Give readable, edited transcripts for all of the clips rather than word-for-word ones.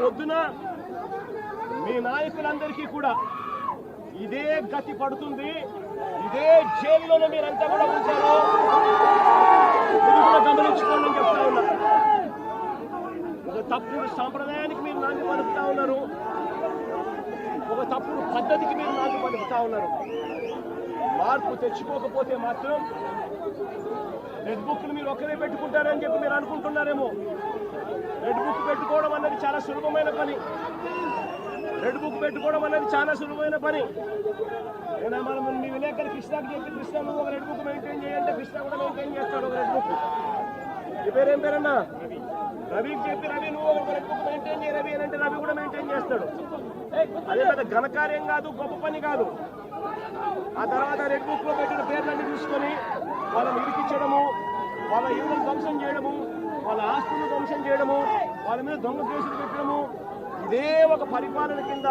పొద్దున మీ నాయకులందరికీ కూడా ఇదే గతి పడుతుంది, ఇదే జైల్లోనే మీరంతా కూడా ఉంటారు, ఇది కూడా గమనించుకోండి అని చెప్తా ఉన్నా. ఒక తప్పుడు సాంప్రదాయానికి మీరు నాంది పలుకుతా ఉన్నారు, ఒక తప్పుడు పద్ధతికి మీరు నాంది పలుకుతా ఉన్నారు. మార్పు తెచ్చుకోకపోతే మాత్రం రెడ్ బుక్లు మీరు ఒక్కరే పెట్టుకుంటారని చెప్పి మీరు అనుకుంటున్నారేమో. రెడ్ బుక్ పెట్టుకోవడం అన్నది చాలా సులభమైన పని. రెడ్ బుక్ పెట్టుకోవడం అనేది చాలా సులభమైన పని. నేను మనం మీ విలేకరు కృష్ణకి చెప్పి, కృష్ణ నువ్వు ఒక రెడ్ బుక్ మెయింటైన్ చేయంటే కృష్ణ కూడా మెయింటైన్ చేస్తాడు ఒక రెడ్ బుక్. ఈ పేరేం పేరన్నా? రవికి చెప్పి, రవి నువ్వు ఒక రెడ్ బుక్ మెయింటైన్ చేయ రవి అని అంటే రవి కూడా మెయింటైన్ చేస్తాడు. అదే పెద్ద ఘనకార్యం కాదు, గొప్ప పని కాదు. ఆ తర్వాత రెడ్ బుక్ లో పెట్టిన పేర్లన్నీ చూసుకొని వాళ్ళని ఇరికించడము, వాళ్ళ ఇళ్ళను ధ్వంసం చేయడము, వాళ్ళ ఆస్తులను ధ్వంసం చేయడము, వాళ్ళ మీద దొంగ కేసులు పెట్టడము, ఇదే ఒక పరిపాలన కింద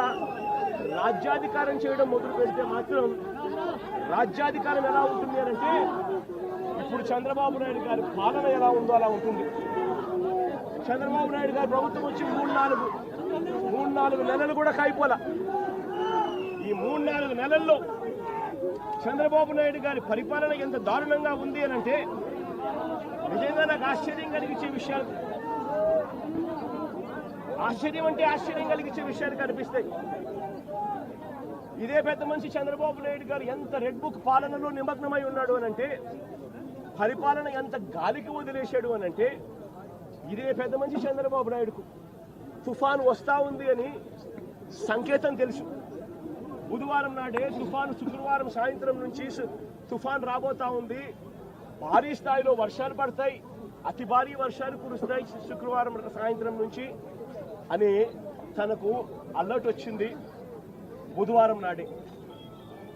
రాజ్యాధికారం చేయడం మొదలు పెడితే మాత్రం రాజ్యాధికారం ఎలా ఉంటుంది అంటే ఇప్పుడు చంద్రబాబు నాయుడు గారి పాలన ఎలా ఉందో అలా ఉంటుంది. చంద్రబాబు నాయుడు గారి ప్రభుత్వం వచ్చి మూడు నాలుగు నెలలు కూడా కాయిపోలా. ఈ 3-4 నెలల్లో చంద్రబాబు నాయుడు గారి పరిపాలన ఎంత దారుణంగా ఉంది అని అంటే నిజంగా నాకు ఆశ్చర్యం కలిగించే విషయాలు, ఆశ్చర్యం కలిగించే విషయాలు కనిపిస్తాయి. ఇదే పెద్ద మనిషి చంద్రబాబు నాయుడు గారు ఎంత రెడ్ బుక్ పాలనలో నిమగ్నమై ఉన్నాడు అని అంటే, పరిపాలన ఎంత గాలికి వదిలేశాడు అని అంటే, ఇదే పెద్ద మనిషి చంద్రబాబు నాయుడుకు తుఫాను వస్తా ఉంది అని సంకేతం తెలుసు. బుధవారం నాడే తుఫాను, శుక్రవారం సాయంత్రం నుంచి తుఫాను రాబోతా ఉంది, భారీ స్థాయిలో వర్షాలు పడతాయి, అతి భారీ వర్షాలు కురుస్తాయి శుక్రవారం సాయంత్రం నుంచి అని తనకు అలర్ట్ వచ్చింది బుధవారం నాడే.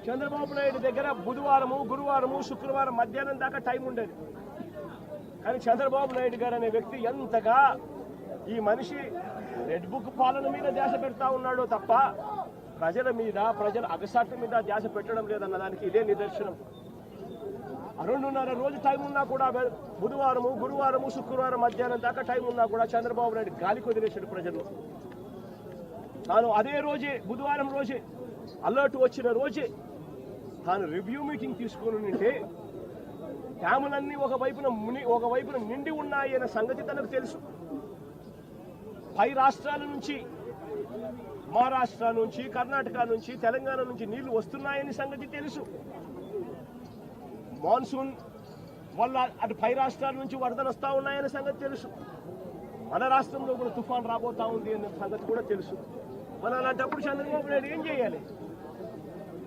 చంద్రబాబు నాయుడు దగ్గర బుధవారము, గురువారము, శుక్రవారం మధ్యాహ్నం దాకా టైం ఉండేది. కానీ చంద్రబాబు నాయుడు గారు అనే వ్యక్తి ఎంతగా ఈ మనిషి రెడ్ బుక్ పాలన మీద ధ్యాస పెడతా ఉన్నాడో తప్ప ప్రజల అగసాట్ల మీద ధ్యాస పెట్టడం లేదన్న దానికి ఇదే నిదర్శనం. 2.5 రోజు టైం ఉన్నా కూడా, బుధవారము, గురువారము, శుక్రవారం మధ్యాహ్నం దాకా టైం ఉన్నా కూడా చంద్రబాబు నాయుడు గాలికి వదిలేశాడు ప్రజలు. తాను అదే రోజే, బుధవారం రోజే, అలర్ట్ వచ్చిన రోజే తాను రివ్యూ మీటింగ్ తీసుకుని ఉంటే డ్యాములన్నీ ఒకవైపున నిండి ఉన్నాయి అనే సంగతి తనకు తెలుసు. పై రాష్ట్రాల నుంచి, మహారాష్ట్ర నుంచి, కర్ణాటక నుంచి, తెలంగాణ నుంచి నీళ్లు వస్తున్నాయని సంగతి తెలుసు. మాన్సూన్ వల్ల అటు పై రాష్ట్రాల నుంచి వరదలు వస్తూ ఉన్నాయనే సంగతి తెలుసు. మన రాష్ట్రంలో కూడా తుఫాన్ రాబోతా ఉంది అనే సంగతి కూడా తెలుసు. మన అలాంటప్పుడు చంద్రబాబు నాయుడు ఏం చేయాలి?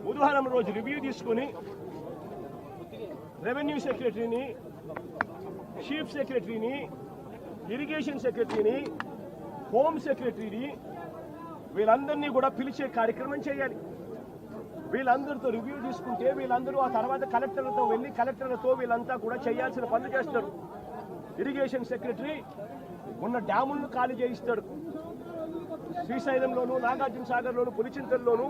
బుధవారం రోజు రివ్యూ తీసుకుని రెవెన్యూ సెక్రటరీని, చీఫ్ సెక్రటరీని, ఇరిగేషన్ సెక్రటరీని, హోమ్ సెక్రటరీని వీళ్ళందరినీ కూడా పిలిచే కార్యక్రమం చేయాలి. వీళ్ళందరితో రివ్యూ తీసుకుంటే వీళ్ళందరూ ఆ తర్వాత కలెక్టర్లతో వెళ్ళి కలెక్టర్లతో వీళ్ళంతా కూడా చేయాల్సిన పనులు చేస్తారు. ఇరిగేషన్ సెక్రటరీ ఉన్న డ్యాములను ఖాళీ చేయిస్తాడు. శ్రీశైలంలోను, నాగార్జున సాగర్లోను, పులిచింతల్లోను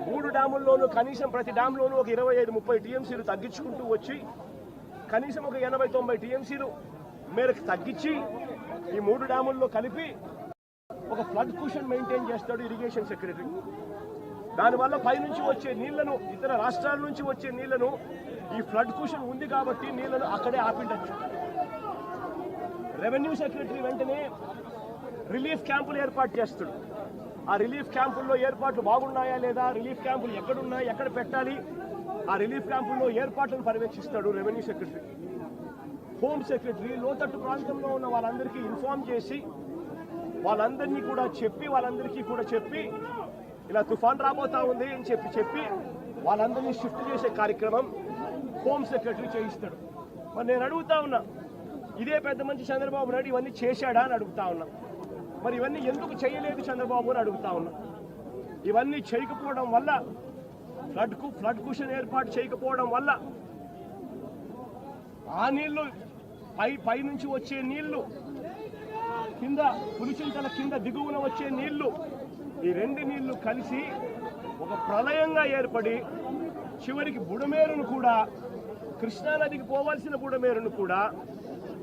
3 డ్యాముల్లోనూ కనీసం ప్రతి డ్యామ్లోనూ ఒక 25-30 టీఎంసీలు తగ్గించుకుంటూ వచ్చి కనీసం ఒక 80-90 టీఎంసీలు మేరకు తగ్గించి ఈ 3 డ్యాముల్లో కలిపి ఒక ఫ్లడ్ కుషన్ మెయింటైన్ చేస్తాడు ఇరిగేషన్ సెక్రటరీ. దానివల్ల పైనుంచి వచ్చే నీళ్లను, ఇతర రాష్ట్రాల నుంచి వచ్చే నీళ్లను, ఈ ఫ్లడ్ కుషన్ ఉంది కాబట్టి నీళ్లను అక్కడే ఆపిండచ్చు. రెవెన్యూ సెక్రటరీ వెంటనే రిలీఫ్ క్యాంపులు ఏర్పాటు చేస్తాడు. ఆ రిలీఫ్ క్యాంపుల్లో ఏర్పాట్లు బాగున్నాయా లేదా, రిలీఫ్ క్యాంపులు ఎక్కడున్నాయి, ఎక్కడ పెట్టాలి, ఆ రిలీఫ్ క్యాంపుల్లో ఏర్పాట్లను పర్యవేక్షిస్తాడు రెవెన్యూ సెక్రటరీ. హోమ్ సెక్రటరీ లోతట్టు ప్రాంతంలో ఉన్న వాళ్ళందరికీ ఇన్ఫార్మ్ చేసి వాళ్ళందరికీ కూడా చెప్పి ఇలా తుఫాన్ రాబోతా ఉంది అని చెప్పి వాళ్ళందరినీ షిఫ్ట్ చేసే కార్యక్రమం హోమ్ సెక్రటరీ చేయిస్తాడు. మరి నేను అడుగుతా ఉన్నా, ఇదే పెద్ద మంచి చంద్రబాబు నాయుడు ఇవన్నీ చేశాడా అని అడుగుతా ఉన్నా. మరి ఇవన్నీ ఎందుకు చేయలేదు చంద్రబాబు అని అడుగుతా ఉన్నా. ఇవన్నీ చేయకపోవడం వల్ల, ఫ్లడ్ కుషన్ ఏర్పాటు చేయకపోవడం వల్ల ఆ నీళ్లు పై నుంచి వచ్చే నీళ్లు, కింద పులిచింతల కింద దిగువన వచ్చే నీళ్లు, ఈ 2 నీళ్లు కలిసి ఒక ప్రళయంగా ఏర్పడి చివరికి బుడమేరును కూడా, కృష్ణానదికి పోవాల్సిన బుడమేరును కూడా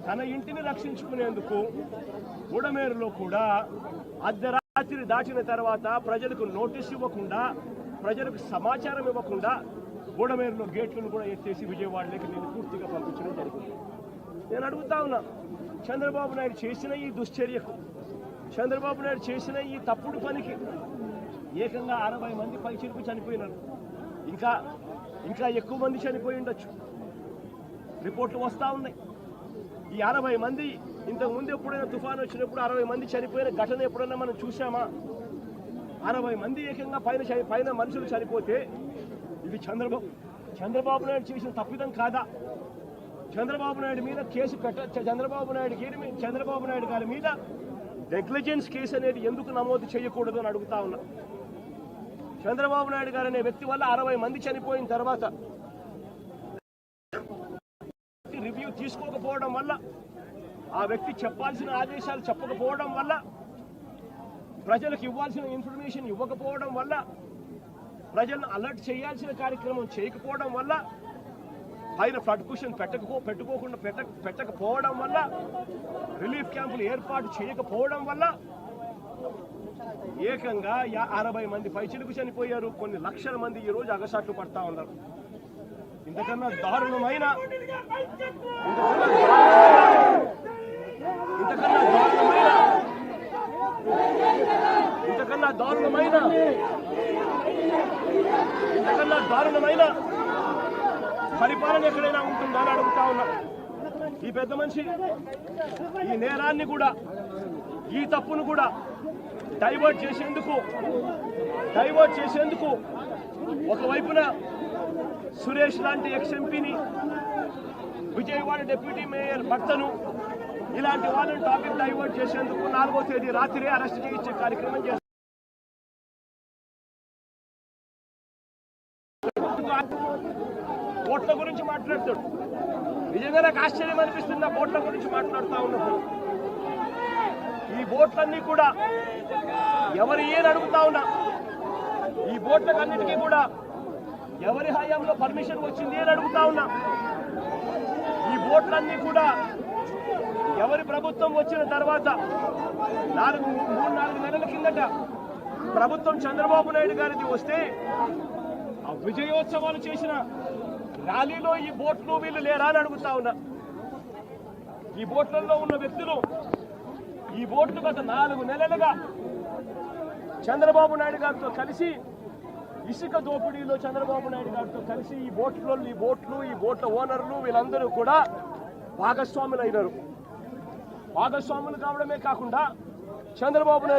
తన ఇంటిని రక్షించుకునేందుకు బుడమేరులో కూడా అర్ధరాత్రి దాటిన తర్వాత ప్రజలకు నోటీస్ ఇవ్వకుండా, ప్రజలకు సమాచారం ఇవ్వకుండా బుడమేరులో గేట్లను కూడా ఎత్తేసి విజయవాడలోకి నేను పూర్తిగా పంపించడం జరిగింది. నేను అడుగుతా ఉన్నా, చంద్రబాబు నాయుడు చేసిన ఈ దుశ్చర్యకు, చంద్రబాబు నాయుడు చేసిన ఈ తప్పుడు పనికి ఏకంగా 60 మంది పైచిలుకు చనిపోయినారు. ఇంకా ఎక్కువ మంది చనిపోయి ఉండొచ్చు. రిపోర్ట్లు వస్తూ ఉన్నాయి. ఈ 60 మంది ఇంతకుముందు ఎప్పుడైనా తుఫాను వచ్చినప్పుడు 60 మంది చనిపోయిన ఘటన ఎప్పుడైనా మనం చూసామా? 60 మంది ఏకంగా పైన మనుషులు చనిపోతే ఇది చంద్రబాబు నాయుడు చేసిన తప్పిదం కాదా? చంద్రబాబు నాయుడు మీద కేసు చంద్రబాబు నాయుడు గారి మీద నెగ్లిజెన్స్ కేసు అనేది ఎందుకు నమోదు చేయకూడదు అని అడుగుతా ఉన్నా. చంద్రబాబు నాయుడు గారు అనే వ్యక్తి వల్ల 60 మంది చనిపోయిన తర్వాత రివ్యూ తీసుకోకపోవడం వల్ల, ఆ వ్యక్తి చెప్పాల్సిన ఆదేశాలు చెప్పకపోవడం వల్ల, ప్రజలకు ఇవ్వాల్సిన ఇన్ఫర్మేషన్ ఇవ్వకపోవడం వల్ల, ప్రజలను అలర్ట్ చేయాల్సిన కార్యక్రమం చేయకపోవడం వల్ల, పైన ఫ్లడ్ కుషన్ పెట్టకపోవడం వల్ల, రిలీఫ్ క్యాంపులు ఏర్పాటు చేయకపోవడం వల్ల ఏకంగా 60 మంది పైచిలుకు చనిపోయారు. కొన్ని లక్షల మంది ఈ రోజు అగసాట్లు పడతా ఉన్నారు. ఇంతకన్నా దారుణమైన పరిపాలన ఎక్కడైనా ఉంటుందా అని అడుగుతా ఉన్నా. ఈ పెద్ద మనిషి ఈ నేరాన్ని కూడా, ఈ తప్పును కూడా డైవర్ట్ చేసేందుకు ఒకవైపున సురేష్ లాంటి ఎక్స్-ఎంపీని, విజయవాడ డిప్యూటీ మేయర్ భర్తను, ఇలాంటి వాళ్ళని టాపిక్ డైవర్ట్ చేసేందుకు 4వ తేదీ రాత్రి అరెస్ట్ చేయించే కార్యక్రమం చేస్తారు. ఓట్ల గురించి మాట్లాడతాడు. నిజంగా నాకు ఆశ్చర్యం అనిపిస్తుంది. బోట్ల గురించి మాట్లాడుతూ ఉన్నప్పుడు ఈ బోట్లన్నీ కూడా ఎవరు ఏని అడుగుతా ఉన్నా, ఈ బోట్లకన్నిటికీ కూడా ఎవరి హయాంలో పర్మిషన్ వచ్చింది అని అడుగుతా ఉన్నా. ఈ బోట్లన్నీ కూడా ఎవరి ప్రభుత్వం వచ్చిన తర్వాత 3-4 నెలల కిందట ప్రభుత్వం చంద్రబాబు నాయుడు గారిది వస్తే ఆ విజయోత్సవాలు చేసిన ర్యాలీలో ఈ బోట్లు వీళ్ళు లేరా అని అడుగుతా ఉన్నా. ఈ బోట్లలో ఉన్న వ్యక్తులు ఈ బోట్లు గత 4 నెలలుగా చంద్రబాబు నాయుడు గారితో కలిసి ఇసుక దోపిడీలో చంద్రబాబు నాయుడు గారితో కలిసి ఈ బోట్ల ఓనర్లు వీళ్ళందరూ కూడా భాగస్వాములు అయినారు. భాగస్వాములు కావడమే కాకుండా చంద్రబాబు నాయుడు